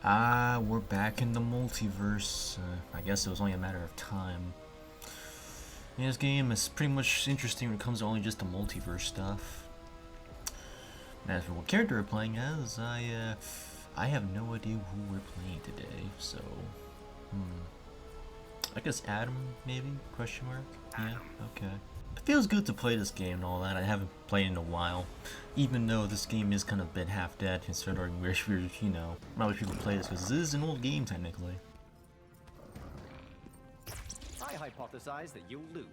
We're back in the multiverse. I guess it was only a matter of time. Yeah, this game is pretty much interesting when it comes to only just the multiverse stuff. And as for what character we're playing as, I have no idea who we're playing today. So, I guess Adam, maybe? Question mark? Yeah. Okay. It feels good to play this game and all that. I haven't played in a while, even though this game is kind of a bit half dead considering we're not much people play this because this is an old game technically. I hypothesize that you'll lose.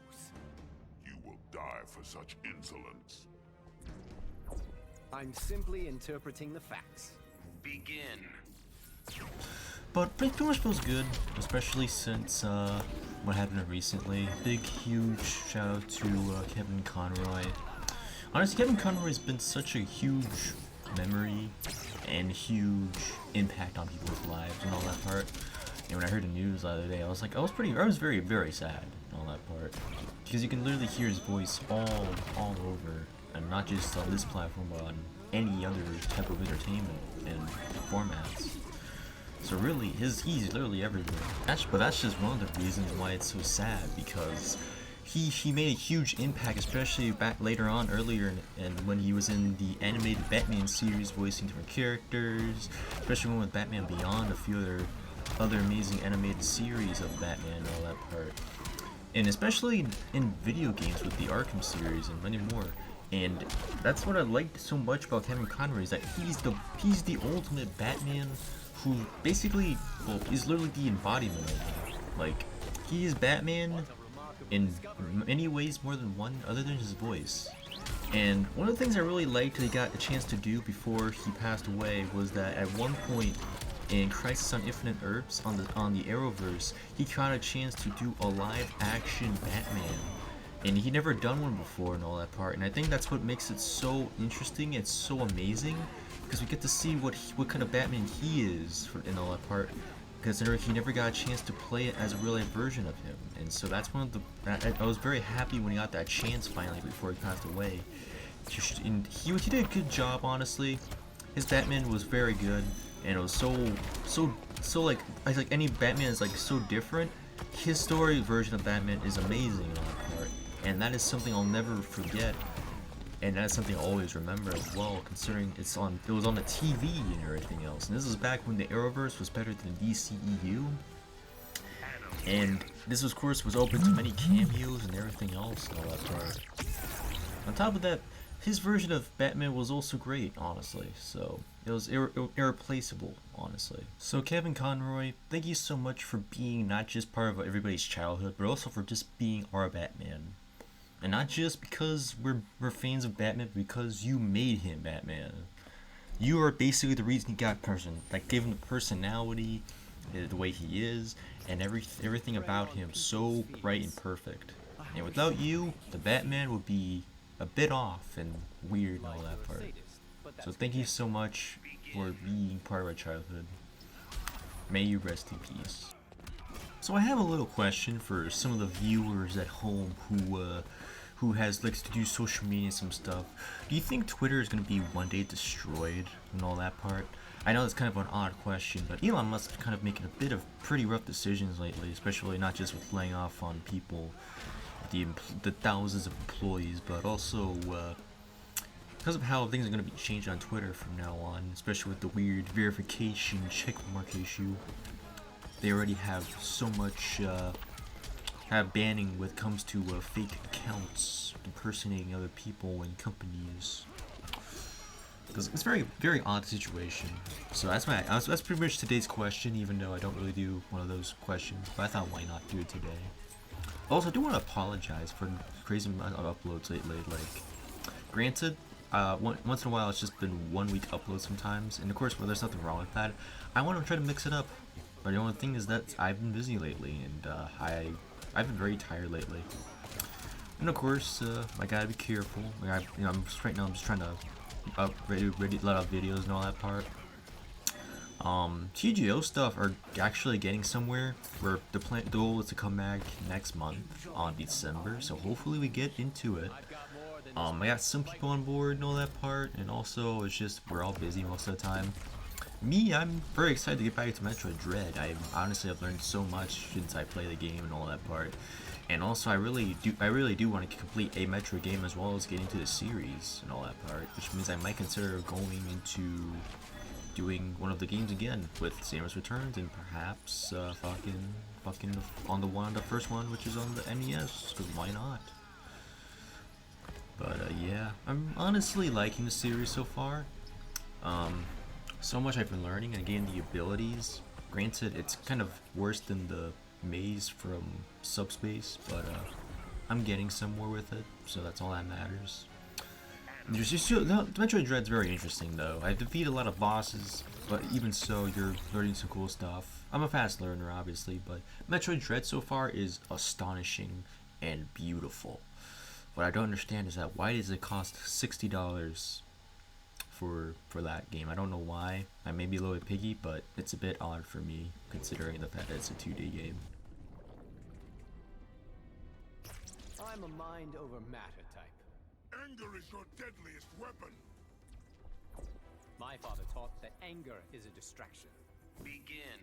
You will die for such insolence. I'm simply interpreting the facts. Begin. But it pretty much feels good, especially since what happened recently. Big, huge shout out to Kevin Conroy. Honestly, Kevin Conroy's been such a huge memory and huge impact on people's lives and all that part. And when I heard the news the other day, I was very, very sad and all that part. Because you can literally hear his voice all over, and not just on this platform, but on any other type of entertainment and formats. So really, he's literally everywhere. But that's just one of the reasons why it's so sad, because he made a huge impact, especially back later on, earlier, and when he was in the animated Batman series, voicing different characters, especially one with Batman Beyond, a few other amazing animated series of Batman and all that part. And especially in video games with the Arkham series and many more. And that's what I liked so much about Kevin Conroy, is that he's the ultimate Batman who basically, well, is literally the embodiment of it. Like, he is Batman in many ways more than one, other than his voice. And one of the things I really liked that he got a chance to do before he passed away was that at one point in Crisis on Infinite Earths on the Arrowverse, he got a chance to do a live action Batman. And he'd never done one before and all that part. And I think that's what makes it so interesting and so amazing, because we get to see what kind of Batman he is in all that part, because he never got a chance to play it as a real life version of him. And so that's one of the, I was very happy when he got that chance finally before he passed away. And he did a good job, honestly. His Batman was very good, and it was so like any Batman is like so different. His story version of Batman is amazing in all that part, and that is something I'll never forget. And that's something I always remember as well, considering it was on the TV and everything else. And this was back when the Arrowverse was better than the DCEU. And this, of course, was open to many cameos and everything else and all that part. On top of that, his version of Batman was also great, honestly. So it was irreplaceable, honestly. So Kevin Conroy, thank you so much for being not just part of everybody's childhood, but also for just being our Batman. And not just because we're fans of Batman, but because you made him Batman. You are basically the reason he got gave him the personality, the way he is, and everything about him so bright and perfect. And without you, the Batman would be a bit off and weird and all that part. So thank you so much for being part of our childhood. May you rest in peace. So I have a little question for some of the viewers at home who likes to do social media and some stuff. Do you think Twitter is going to be one day destroyed and all that part? I know it's kind of an odd question, but Elon Musk is kind of making a bit of pretty rough decisions lately, especially not just with laying off on people, the thousands of employees, but also because of how things are going to be changed on Twitter from now on, especially with the weird verification checkmark issue. They already have so much banning when it comes to fake accounts impersonating other people and companies. Because it's very, very odd situation. So that's pretty much today's question, even though I don't really do one of those questions. But I thought, why not do it today? Also, I do want to apologize for the crazy amount of uploads lately. Like, granted, once in a while it's just been 1 week uploads sometimes, and of course, there's nothing wrong with that. I want to try to mix it up. But the only thing is that I've been busy lately, and I've been very tired lately. And of course, I gotta be careful. Right now I'm just trying to let out videos and all that part. TGO stuff are actually getting somewhere. Where the goal is to come back next month on December, so hopefully we get into it. I got some people on board and all that part, and also it's just we're all busy most of the time. Me, I'm very excited to get back to Metroid Dread. I honestly have learned so much since I play the game and all that part. And also, I really do want to complete a Metroid game as well as get into the series and all that part, which means I might consider going into doing one of the games again with Samus Returns and perhaps fucking on the first one, which is on the NES, because why not? But yeah, I'm honestly liking the series so far. So much I've been learning and getting the abilities. Granted, it's kind of worse than the maze from Subspace, but I'm getting somewhere with it, so that's all that matters. There's just no, Metroid Dread's very interesting though. I've defeated a lot of bosses, but even so, you're learning some cool stuff. I'm a fast learner, obviously, but Metroid Dread so far is astonishing and beautiful. What I don't understand is that why does it cost $60 for that game? I don't know why. I may be a little bit piggy, but it's a bit odd for me considering the fact that it's a 2D game. I'm a mind over matter type. Anger is your deadliest weapon. My father taught that anger is a distraction. Begin.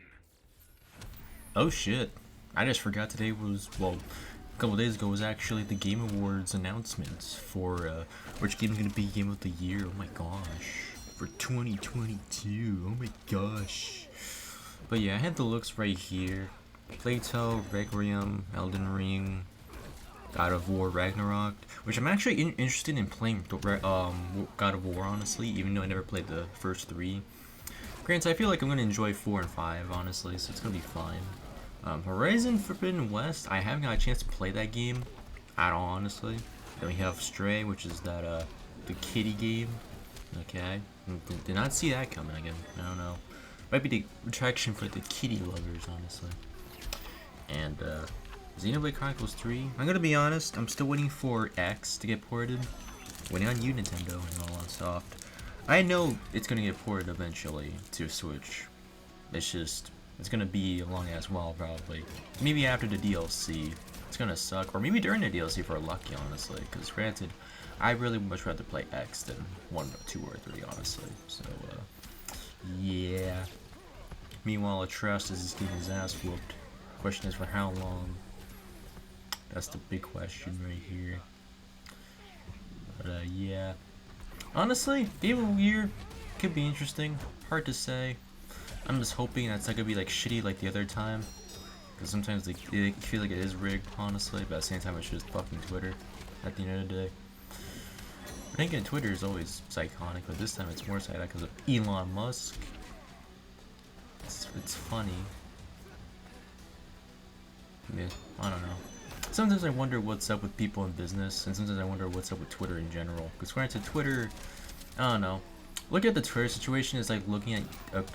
Oh shit. I just forgot today was, well, a couple days ago was actually the Game Awards announcements for which game is going to be Game of the Year. Oh my gosh. For 2022. Oh my gosh. But yeah, I had the looks right here. Plague Tale, Requiem, Elden Ring, God of War, Ragnarok, which I'm actually interested in playing God of War, honestly, even though I never played the first 3. Granted, I feel like I'm going to enjoy 4 and 5, honestly, so it's going to be fine. Horizon Forbidden West, I haven't got a chance to play that game at all, honestly. Then we have Stray, which is that, the kitty game. Okay. Did not see that coming again. I don't know. Might be the attraction for the kitty lovers, honestly. And, Xenoblade Chronicles 3. I'm gonna be honest, I'm still waiting for X to get ported. Waiting on you, Nintendo, and all that stuff. I know it's gonna get ported eventually to Switch. It's just, it's gonna be a long ass while, probably. Maybe after the DLC. It's gonna suck. Or maybe during the DLC if we're lucky, honestly. Because granted, I really would much rather play X than 1, 2, or 3, honestly. So, yeah. Meanwhile, Atreus is just getting his ass whooped. Question is for how long? That's the big question right here. But yeah. Honestly, Game of the Year could be interesting. Hard to say. I'm just hoping that's not gonna be like shitty like the other time. Because sometimes they feel like it is rigged, honestly. But at the same time, it's just fucking Twitter at the end of the day. I think Twitter is always psychotic, but this time it's more psychotic because of Elon Musk. It's funny. Yeah, I don't know. Sometimes I wonder what's up with people in business, and sometimes I wonder what's up with Twitter in general. Because granted, Twitter, I don't know. Looking at the Twitter situation is like looking at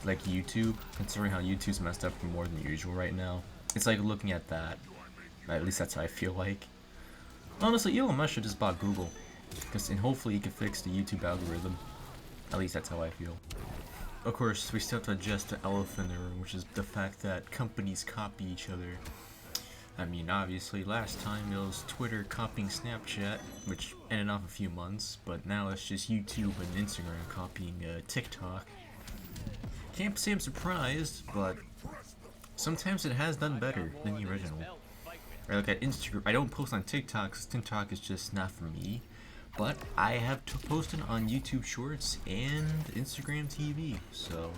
like YouTube, considering how YouTube's messed up more than usual right now. It's like looking at that. At least that's how I feel like. Honestly, Elon Musk should just bought Google, and hopefully he can fix the YouTube algorithm. At least that's how I feel. Of course, we still have to adjust the elephant in the room, which is the fact that companies copy each other. I mean, obviously, last time it was Twitter copying Snapchat, which ended off a few months, but now it's just YouTube and Instagram copying TikTok. Can't say I'm surprised, but sometimes it has done better than the original. I look at Instagram. I don't post on TikTok because TikTok is just not for me, but I have posted on YouTube Shorts and Instagram TV, so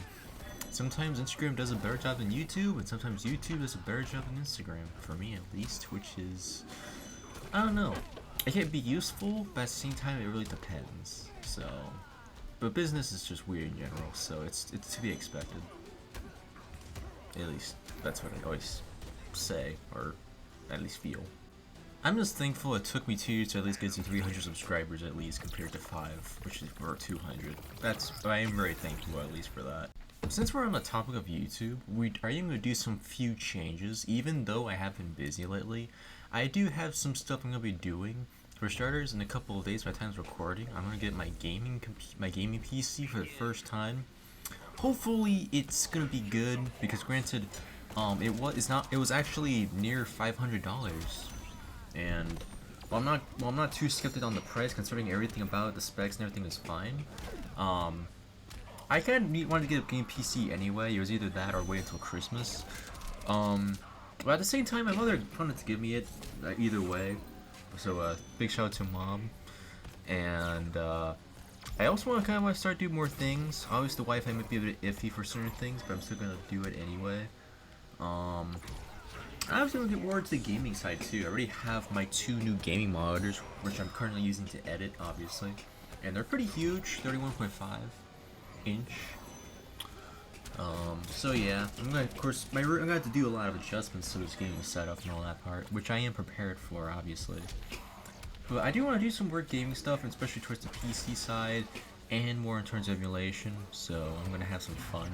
sometimes Instagram does a better job than YouTube, and sometimes YouTube does a better job than Instagram, for me at least, which is, I don't know. It can be useful, but at the same time, it really depends. So, but business is just weird in general, so it's to be expected. At least, that's what I always say, or at least feel. I'm just thankful it took me 2 years to at least get to 300 subscribers at least, compared to 5, which is, or 200. I am very thankful at least for that. Since we're on the topic of YouTube, we are going to do some few changes. Even though I have been busy lately, I do have some stuff I'm going to be doing. For starters, in a couple of days by the time I'm recording, I'm going to get my gaming PC for the first time. Hopefully it's going to be good, because granted, it was actually near $500. And while I'm not too skeptical on the price, considering everything about it, the specs and everything is fine. I kind of wanted to get a game PC anyway. It was either that or wait until Christmas. But at the same time, my mother wanted to give me it either way. So big shout out to mom. And I also want to kind of start doing more things. Obviously, the Wi-Fi might be a bit iffy for certain things, but I'm still gonna do it anyway. I was gonna get more into the gaming side too. I already have my 2 new gaming monitors, which I'm currently using to edit, obviously, and they're pretty huge, 31.5 inch. So yeah, I'm gonna, of course, I'm gonna have to do a lot of adjustments to this gaming setup and all that part, which I am prepared for, obviously. But I do want to do some more gaming stuff, especially towards the PC side, and more in terms of emulation. So I'm gonna have some fun.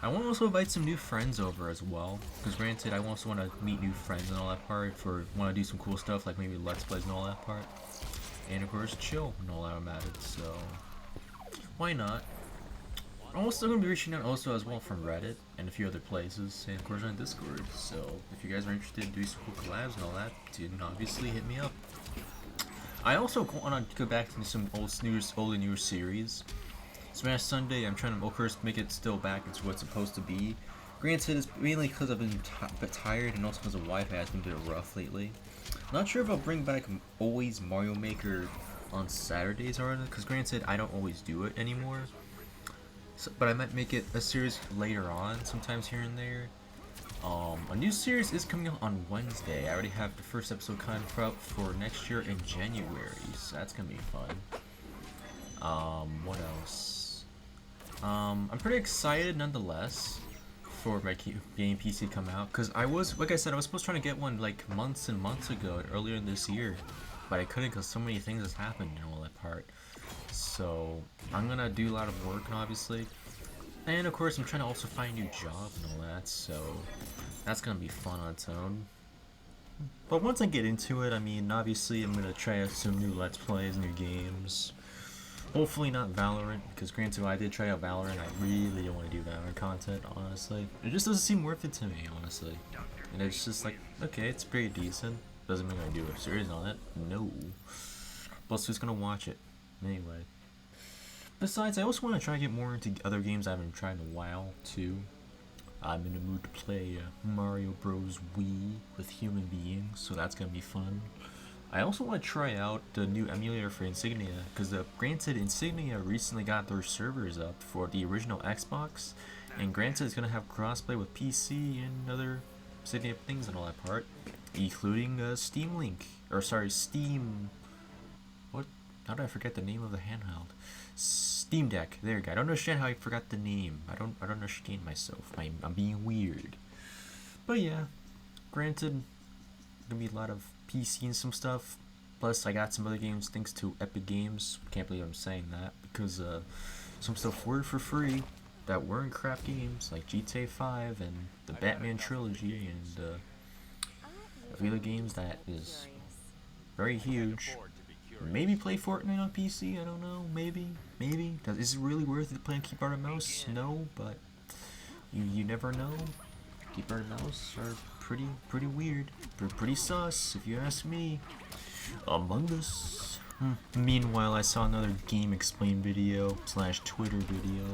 I want to also invite some new friends over as well, because granted, I also want to meet new friends and all that part, want to do some cool stuff like maybe Let's Plays and all that part, and of course chill and all that about it, so why not? I'm also going to be reaching out also as well from Reddit and a few other places, and of course on Discord, so if you guys are interested in doing some cool collabs and all that, then obviously hit me up. I also want to go back to some old and newer series. Smash Sunday, I'm trying to, of course, make it still back into what's supposed to be. Granted, it's mainly because I've been a bit tired and also because the Wi-Fi has been a bit rough lately. Not sure if I'll bring back always Mario Maker on Saturdays or not, because granted, I don't always do it anymore. So, but I might make it a series later on, sometimes here and there. A new series is coming out on Wednesday. I already have the first episode kind of out for next year in January, so that's gonna be fun. What else? I'm pretty excited nonetheless for my game PC to come out, because like I said, I was supposed to try to get one like months and months ago, earlier in this year, but I couldn't because so many things has happened and all that part. So I'm gonna do a lot of work, obviously, and of course I'm trying to also find a new job and all that, so that's gonna be fun on its own. But once I get into it, I mean, obviously I'm gonna try out some new Let's Plays, new games. Hopefully not Valorant, because granted, I did try out Valorant, I really don't want to do Valorant content, honestly. It just doesn't seem worth it to me, honestly. And it's just like, okay, it's pretty decent. Doesn't mean I do a series on it. No. Plus, who's gonna watch it? Anyway. Besides, I also want to try to get more into other games I haven't tried in a while, too. I'm in the mood to play Mario Bros. Wii with human beings, so that's gonna be fun. I also want to try out the new emulator for Insignia, because granted, Insignia recently got their servers up for the original Xbox, and granted it's going to have crossplay with PC and other Insignia things and all that part, including Steam Link, or sorry, Steam, what, how did I forget the name of the handheld? Steam Deck, there you go. I don't understand how I forgot the name. I don't understand myself. I'm being weird. But yeah, granted, gonna be a lot of PC and some stuff. Plus, I got some other games thanks to Epic Games. Can't believe I'm saying that, because some stuff were for free that weren't crap games, like GTA 5 and the Batman trilogy, and a few other games that is very huge. Maybe play Fortnite on PC. I don't know. Maybe. Is it really worth it playing keyboard and mouse? No, but you never know. Keyboard and mouse are pretty weird. They're pretty sus, if you ask me. Among Us. Meanwhile, I saw another Game Explain video / Twitter video.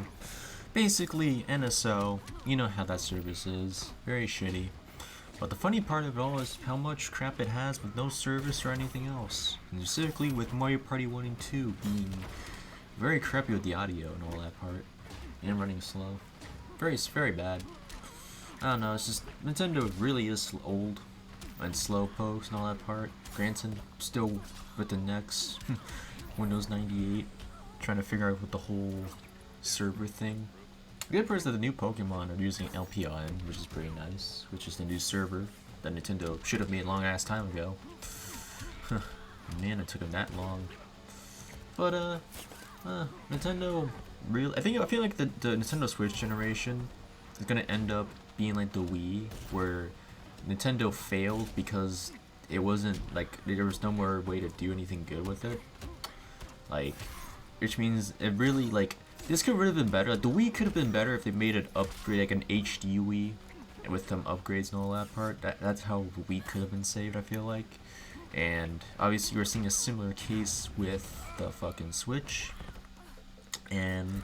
Basically, NSO. You know how that service is. Very shitty. But the funny part of it all is how much crap it has with no service or anything else. And specifically with Mario Party 1 and 2 being very crappy with the audio and all that part. And running slow. Very bad. I don't know, it's just, Nintendo really is old and slow pokes and all that part. Granted, still with the next Windows 98, trying to figure out what the whole server thing. The good part is that the new Pokemon are using LPN, which is pretty nice, which is the new server that Nintendo should have made a long ass time ago. Man, it took them that long. But Nintendo really, I feel like the Nintendo Switch generation is gonna end up being like the Wii, where Nintendo failed because it wasn't like there was no more way to do anything good with it. Like, which means it really like this could have been better. Like, the Wii could have been better if they made it upgrade like an HD Wii with some upgrades and all that part. That's how the Wii could have been saved, I feel like. And obviously we're seeing a similar case with the fucking Switch. And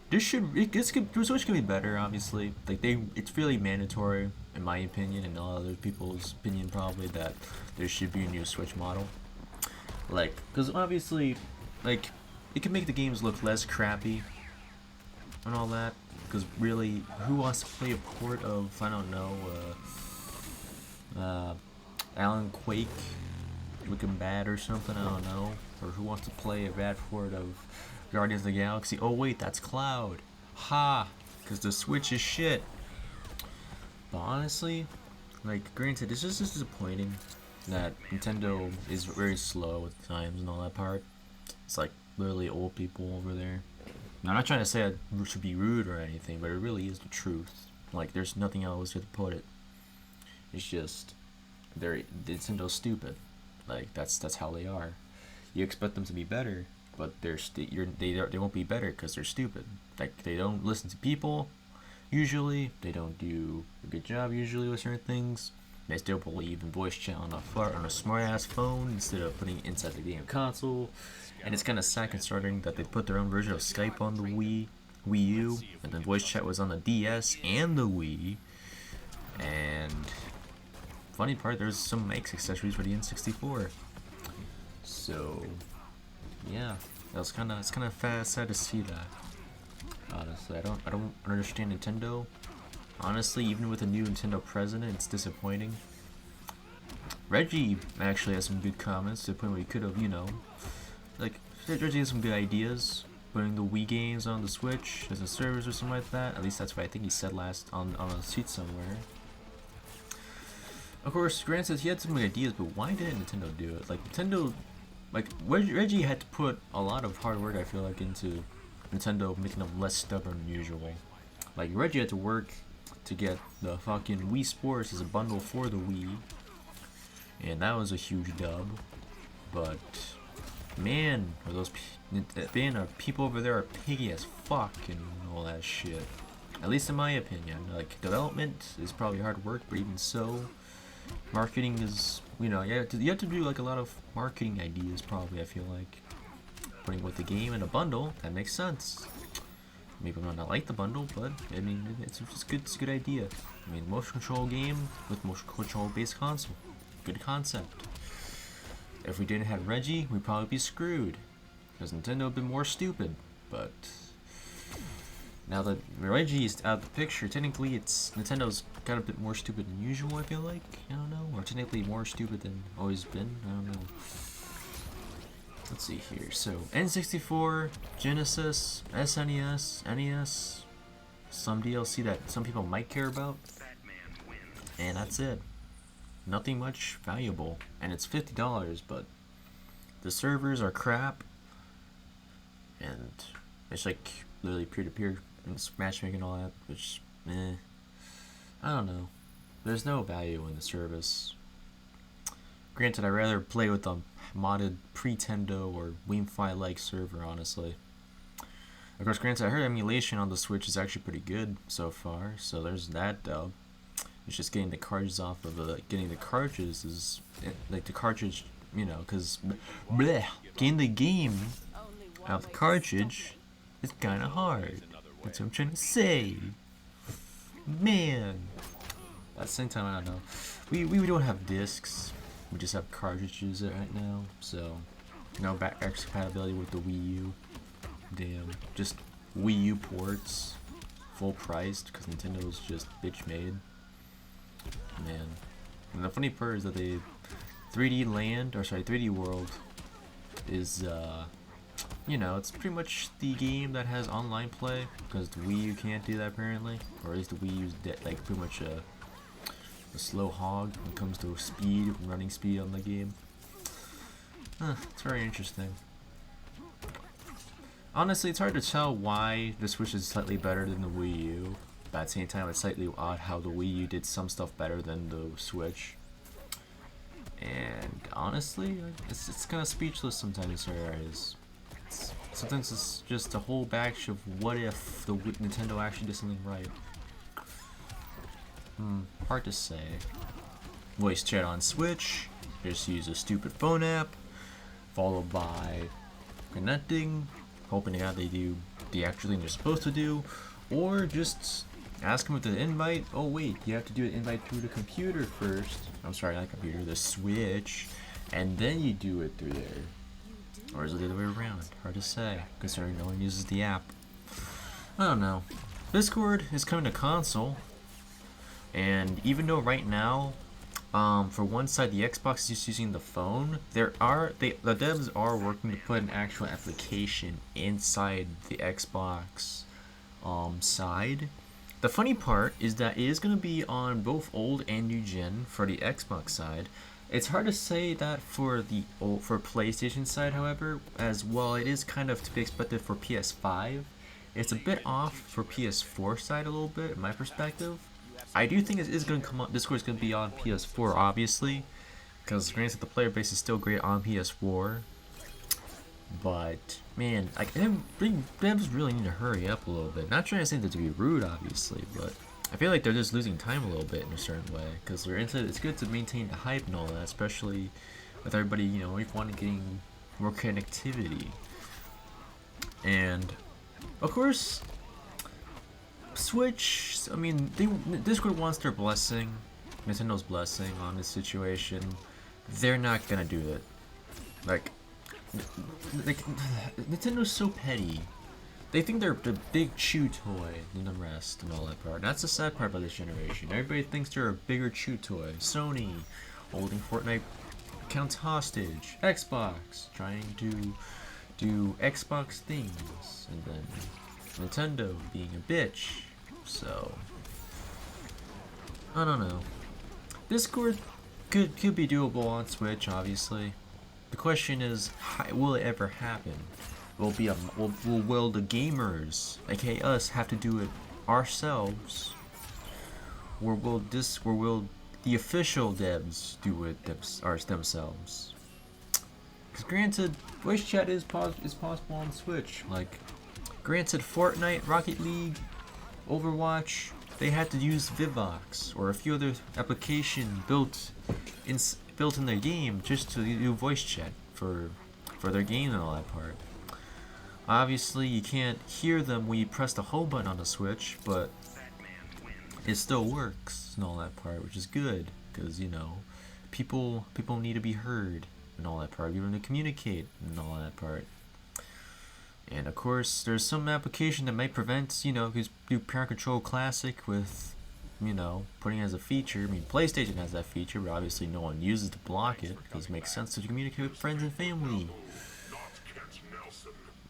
The Switch could be better, obviously. Like it's really mandatory, in my opinion, and all other people's opinion probably, that there should be a new Switch model. Like, because obviously, like, it can make the games look less crappy and all that. Because really, who wants to play a port of, I don't know, Alan Quake looking bad or something? I don't know. Or who wants to play a bad port of Guardians of the Galaxy? Oh wait, that's Cloud. Ha! Because the Switch is shit. But honestly, like, granted, it's just disappointing that Nintendo is very slow at times and all that part. It's like literally old people over there. Now, I'm not trying to say I should be rude or anything, but it really is the truth. Like, there's nothing else to put it. It's just Nintendo's stupid. Like, that's how they are. You expect them to be better, but they won't be better because they're stupid. Like, they don't listen to people. Usually, they don't do a good job usually with certain things. They still believe in voice chat on a smart ass phone instead of putting it inside the game console. And it's kind of sad considering that they put their own version of Skype on the Wii U, and then voice chat was on the DS and the Wii. And funny part, there's some mic accessories for the N64. So yeah, it's kind of sad to see that. Honestly, I don't understand Nintendo. Honestly, even with a new Nintendo president, it's disappointing. Reggie actually has some good comments to the point where he could have, you know, like, Reggie has some good ideas. Putting the Wii games on the Switch as a service or something like that. At least that's what I think he said last on a tweet somewhere. Of course, granted, he had some good ideas, but why didn't Nintendo do it? Like, Nintendo, like, Reggie had to put a lot of hard work, I feel like, into Nintendo making them less stubborn than usual. Like, Reggie had to work to get the fucking Wii Sports as a bundle for the Wii, and that was a huge dub. But man, are those people over there are piggy as fuck and all that shit. At least in my opinion. Like, development is probably hard work, but even so, marketing is, you know, you have to do like a lot of marketing ideas probably. I feel like putting with the game in a bundle, that makes sense. Maybe I might not like the bundle, but I mean, it's a good idea. I mean, motion control game with motion control based console, good concept. If we didn't have Reggie, we'd probably be screwed, because Nintendo would be more stupid. But now that Reggie is out of the picture, technically Nintendo's got a bit more stupid than usual, I feel like. I don't know, or technically more stupid than always been. I don't know. Let's see here. So, N64, Genesis, SNES, NES, some DLC that some people might care about, and that's it. Nothing much valuable, and it's $50, but the servers are crap, and it's like literally peer-to-peer and matchmaking and all that, which, I don't know. There's no value in the service. Granted, I'd rather play with a modded Pretendo or WiiFi-like server, honestly. Of course, granted, I heard emulation on the Switch is actually pretty good so far, so there's that dub. It's just getting the cartridges off of getting the cartridges is, like, the cartridge, you know, because getting the game out of the cartridge is kind of hard. That's what I'm trying to say. Man. At the same time, I don't know. We don't have discs. We just have cartridges right now, so no backwards compatibility with the Wii U. Damn, just Wii U ports, full priced, because Nintendo's just bitch made. Man, and the funny part is that 3D World is, you know, it's pretty much the game that has online play, because the Wii U can't do that apparently, or at least the Wii U's like pretty much a slow hog when it comes to speed, running speed on the game. It's very interesting. Honestly, it's hard to tell why the Switch is slightly better than the Wii U, but at the same time, it's slightly odd how the Wii U did some stuff better than the Switch. And honestly, it's kind of speechless sometimes. Sometimes it's just a whole batch of what if the Nintendo actually did something right. Hard to say. Voice chat on Switch, just use a stupid phone app, followed by connecting, hoping to God they do the actual thing you're supposed to do, or just ask them with the invite. Oh wait, you have to do an invite through the computer first. I'm sorry, not computer, the Switch, and then you do it through there. Or is it the other way around? Hard to say, considering no one uses the app. I don't know. Discord is coming to console, and even though right now, for one side the Xbox is just using the phone, the devs are working to put an actual application inside the Xbox side. The funny part is that it is going to be on both old and new gen for the Xbox side. It's hard to say that for PlayStation side, however, as well it is kind of to be expected for PS5. It's a bit off for PS4 side a little bit, in my perspective. I do think it is going to come on, Discord is going to be on PS4, obviously, because granted the player base is still great on PS4. But man, devs really need to hurry up a little bit. Not trying to say that to be rude, obviously, but I feel like they're just losing time a little bit in a certain way. Because they're into it's good to maintain the hype and all that, especially with everybody, you know, wanting getting more connectivity. And of course, Switch. I mean, Discord wants their blessing, Nintendo's blessing on this situation. They're not gonna do it. Like Nintendo's so petty. They think they're the big chew toy than the rest and all that part. That's the sad part about this generation. Everybody thinks they're a bigger chew toy. Sony holding Fortnite accounts hostage. Xbox trying to do Xbox things, and then Nintendo being a bitch. So I don't know. Discord could be doable on Switch, obviously. The question is, will it ever happen? Will the gamers, aka us, have to do it ourselves, or will the official devs do it themselves? Because granted, voice chat is possible on Switch. Like, granted, Fortnite, Rocket League, Overwatch, they had to use Vivox or a few other application built in their game just to do voice chat for their game and all that part. Obviously, you can't hear them when you press the home button on the Switch, but it still works and all that part, which is good because, you know, people need to be heard and all that part. You need to communicate and all that part. And of course, there's some application that might prevent, you know, because do Parent Control Classic with, you know, putting it as a feature. I mean, PlayStation has that feature, but obviously no one uses to block it because it makes sense to communicate with friends and family.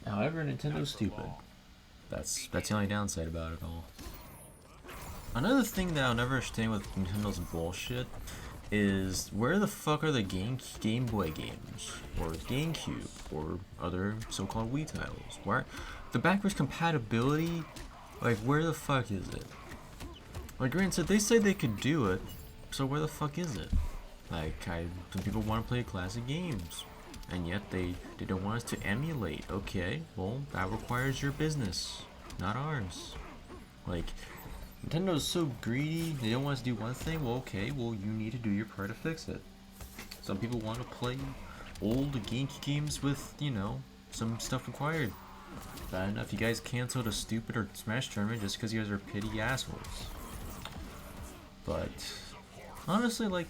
However, Nintendo's stupid. That's the only downside about it all. Another thing that I'll never understand with Nintendo's bullshit is where the fuck are the Game Boy games or GameCube or other so-called Wii titles? Where the backwards compatibility? Like, where the fuck is it? Like, granted, they say they could do it, so where the fuck is it? Like, some people want to play classic games, and yet they don't want us to emulate. Okay, well, that requires your business, not ours. Like, Nintendo's so greedy, they don't want us to do one thing. Well, okay, well, you need to do your part to fix it. Some people want to play old GameCube games with, you know, some stuff required. Bad enough you guys canceled a stupid or Smash tournament just because you guys are petty assholes. But honestly, like,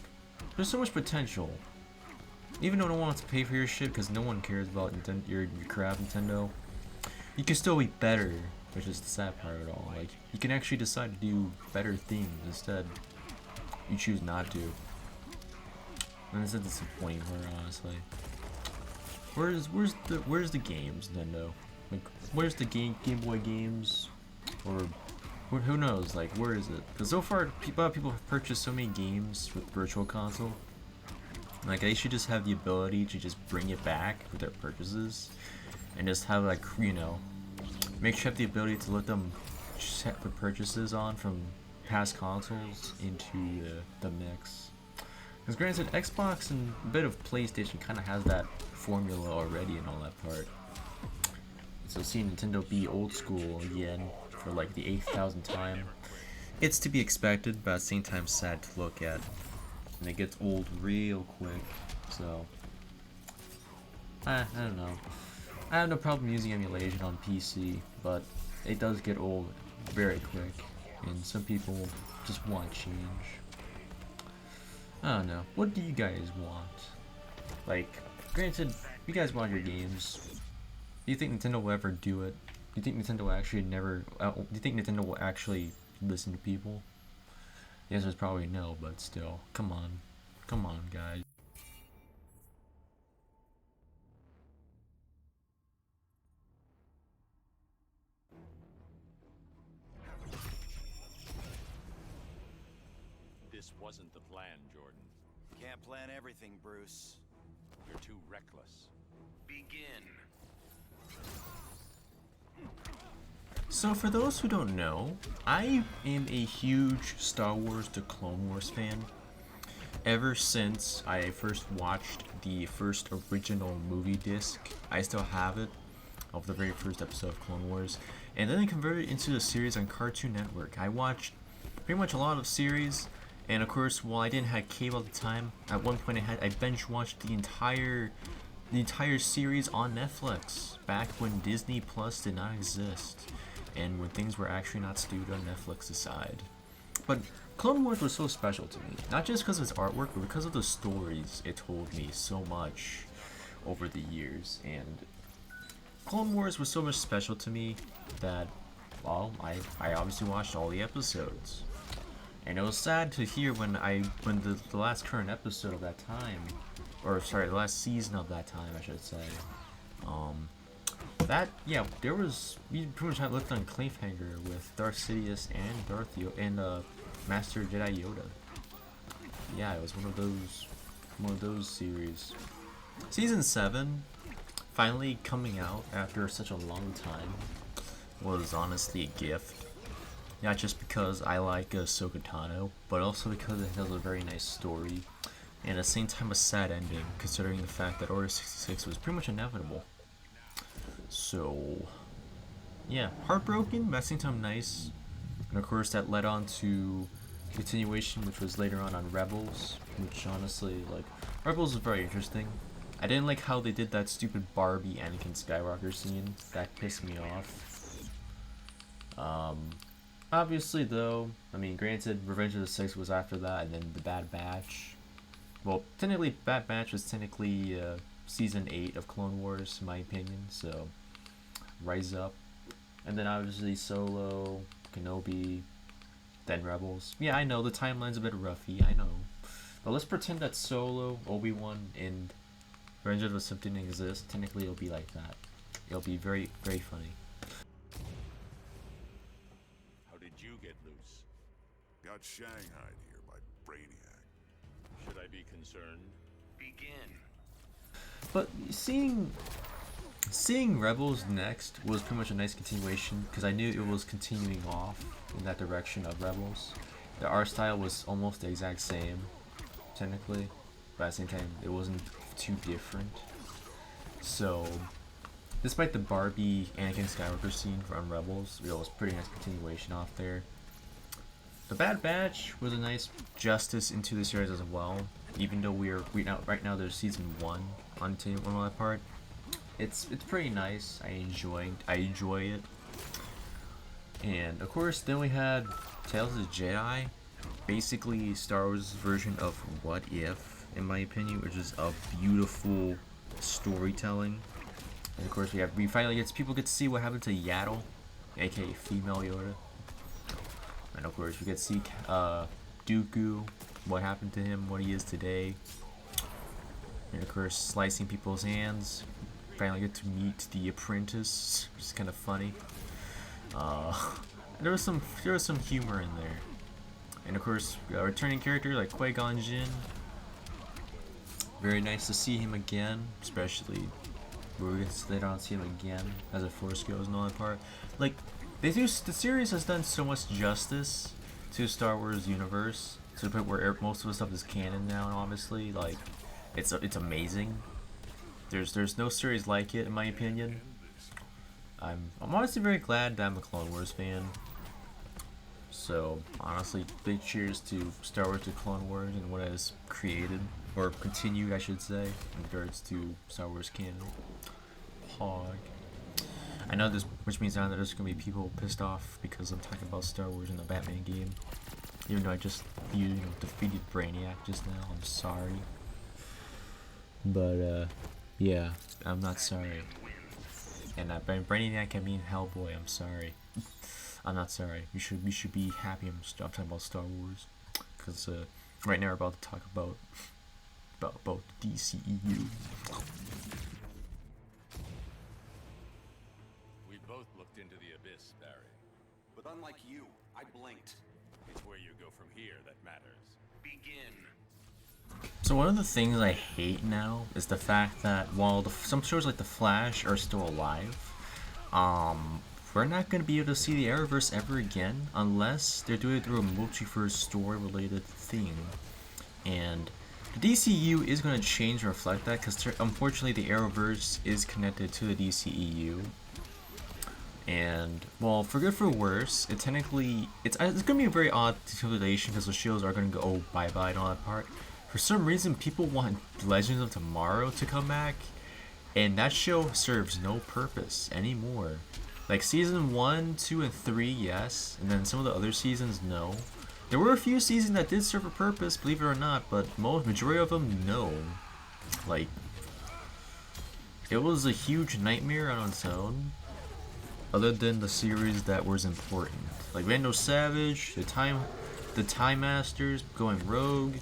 there's so much potential. Even though no one wants to pay for your shit because no one cares about your crap, Nintendo, you can still be better, which is the sad part of it all. Like, you can actually decide to do better things instead. You choose not to. And it's a disappointing part, honestly. Where's the games, Nintendo? Like, where's the Game Boy games? Or who knows? Like, where is it? Because so far, people have purchased so many games with Virtual Console. Like, they should just have the ability to just bring it back with their purchases, and just have, like, you know, make sure you have the ability to let them set the purchases on from past consoles into the mix. Because granted, Xbox and a bit of PlayStation kind of has that formula already and all that part. So seeing Nintendo be old school again for like the 8,000th time, it's to be expected, but at the same time sad to look at. And it gets old real quick, so I don't know. I have no problem using emulation on PC, but it does get old very quick, and some people just want change. I don't know. What do you guys want? Like, granted, you guys want your games. Do you think Nintendo will ever do it? Do you think Nintendo will actually never? Do you think Nintendo will actually listen to people? The answer is probably no, but still, come on, guys. This wasn't the plan, Jordan. Can't plan everything, Bruce. You're too reckless. Begin. So for those who don't know, I am a huge Star Wars The Clone Wars fan. Ever since I first watched the first original movie disc, I still have it, of the very first episode of Clone Wars. And then I converted it into a series on Cartoon Network. I watched pretty much a lot of series, and of course, while I didn't have cable at the time, at one point I binge watched the entire series on Netflix, back when Disney Plus did not exist, and when things were actually not stewed on Netflix's side. But Clone Wars was so special to me, not just because of its artwork, but because of the stories it told me so much over the years. And Clone Wars was so much special to me that, well, I obviously watched all the episodes. And it was sad to hear when the last current episode of that time, or sorry, the last season of that time, I should say, we pretty much had left on cliffhanger with Darth Sidious and Master Jedi Yoda. Yeah, it was one of those series. Season 7, finally coming out after such a long time, was honestly a gift. Not just because I like Ahsoka Tano, but also because it has a very nice story, and at the same time a sad ending, considering the fact that Order 66 was pretty much inevitable. So, yeah, heartbroken, but at the same time nice. And of course that led on to continuation, which was later on Rebels, which honestly, like, Rebels was very interesting. I didn't like how they did that stupid Barbie Anakin Skywalker scene. That pissed me off. Obviously though, I mean, granted, Revenge of the Sith was after that, and then the Bad Batch. Well, technically, Bad Batch was technically Season 8 of Clone Wars, in my opinion, so Rise Up. And then obviously Solo, Kenobi, then Rebels. Yeah, I know, the timeline's a bit roughy, I know. But let's pretend that Solo, Obi-Wan, and Revenge of the Sith didn't exist. Technically, it'll be like that. It'll be very, very funny. How did you get loose? Got shanghaied here by Brainiac. Should I be concerned? Begin. But seeing Rebels next was pretty much a nice continuation, because I knew it was continuing off in that direction of Rebels. The art style was almost the exact same, technically, but at the same time it wasn't too different. So, despite the Barbie Anakin Skywalker scene from Rebels, it was pretty nice continuation off there. The Bad Batch was a nice justice into the series as well, even though right now there's season 1 on that part. It's pretty nice. I enjoy it. And of course, then we had Tales of the Jedi, basically Star Wars' version of What If, in my opinion, which is a beautiful storytelling. And of course, people get to see what happened to Yaddle, aka female Yoda. And of course, we get to see Dooku, what happened to him, what he is today. And of course, slicing people's hands. Finally get to meet the apprentice, which is kind of funny. There was some humor in there. And of course, a returning character like Qui-Gon Jinn. Very nice to see him again, especially where we get to later on see him again as the Force goes and all that part. Like, the series has done so much justice to Star Wars universe to the point where most of the stuff is canon now. And obviously, like, it's amazing. There's no series like it, in my opinion. I'm honestly very glad that I'm a Clone Wars fan. So honestly, big cheers to Star Wars: The Clone Wars and what it has created, or continued, I should say, in regards to Star Wars canon. hog. I know this, which means now that there's gonna be people pissed off because I'm talking about Star Wars in the Batman game. Even though I just, defeated Brainiac just now. I'm sorry. But, yeah, I'm not sorry. And Brainiac can mean Hellboy. I'm sorry. I'm not sorry. You should be happy. I'm talking about Star Wars, because right now we're about to talk about the DCEU. We both looked into the abyss, Barry. But unlike you, I blinked. It's where you go from here that matters. Begin. So one of the things I hate now is the fact that while some shows like The Flash are still alive, we're not going to be able to see the Arrowverse ever again unless they're doing it through a multiverse story related thing. And the DCU is going to change and reflect that, because unfortunately the Arrowverse is connected to the DCEU. And, well, for good or for worse, it's going to be a very odd relation, because the shows are going to go bye-bye and all that part. For some reason, people want Legends of Tomorrow to come back, and that show serves no purpose anymore. Like, season 1, 2, and 3, yes, and then some of the other seasons, no. There were a few seasons that did serve a purpose, believe it or not, but majority of them, no. Like, it was a huge nightmare on its own, other than the series that was important. Like Rando Savage, the Time Masters going rogue,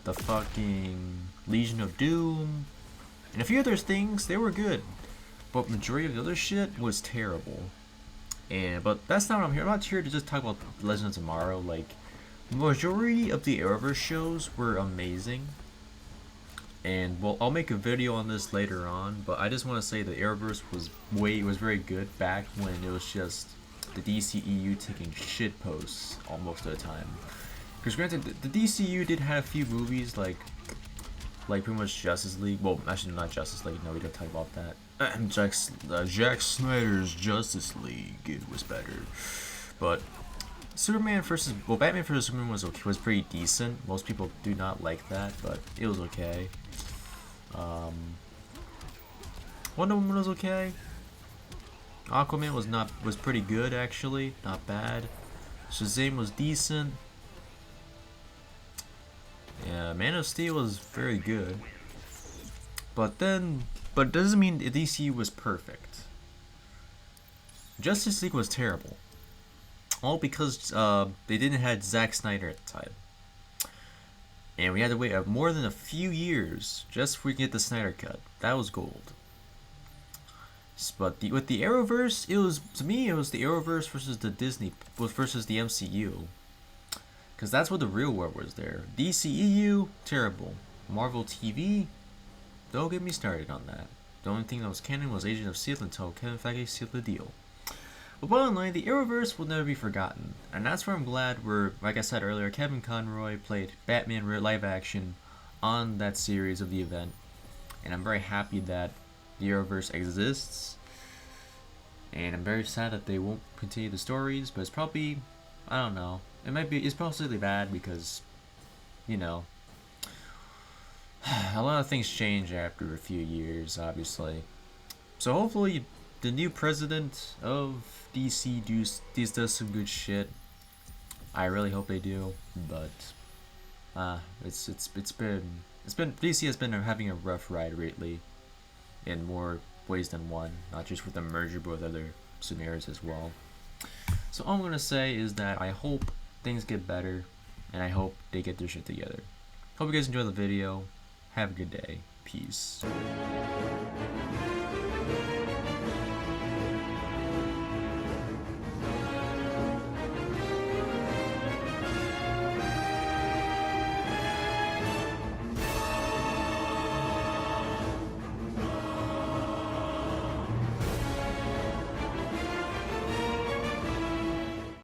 the fucking Legion of Doom, and a few other things. They were good, but majority of the other shit was terrible. But that's not what I'm here. I'm not here to just talk about Legends of Tomorrow. Like, majority of the Arrowverse shows were amazing, and well, I'll make a video on this later on. But I just want to say the Arrowverse was very good back when it was just the DCEU taking shit posts almost at a time. Because granted, the DCU did have a few movies like pretty much Justice League. Well, actually not Justice League. No, we don't talk about that. Jack Snyder's Justice League, it was better. But Batman vs Superman was pretty decent. Most people do not like that, but it was okay. Wonder Woman was okay. Aquaman was pretty good actually, not bad. Shazam was decent. Yeah, Man of Steel was very good, but it doesn't mean the DC was perfect. Justice League was terrible, all because they didn't have Zack Snyder at the time, and we had to wait more than a few years just for we get the Snyder cut. That was gold. But with the Arrowverse, it was the Arrowverse versus the MCU. Because that's what the real war was there. DCEU, terrible. Marvel TV, don't get me started on that. The only thing that was canon was Agent of S.H.I.E.L.D. until Kevin Feige sealed the deal. But bottom line, the Arrowverse will never be forgotten. And that's where I'm glad like I said earlier, Kevin Conroy played Batman live action on that series of the event. And I'm very happy that the Arrowverse exists. And I'm very sad that they won't continue the stories, but it's probably, I don't know. It's possibly bad because, a lot of things change after a few years, obviously. So hopefully the new president of DC does some good shit. I really hope they do, but DC has been having a rough ride lately, in more ways than one, not just with the merger but with other scenarios as well. So all I'm gonna say is that I hope things get better, and I hope they get their shit together. Hope you guys enjoy the video. Have a good day. Peace.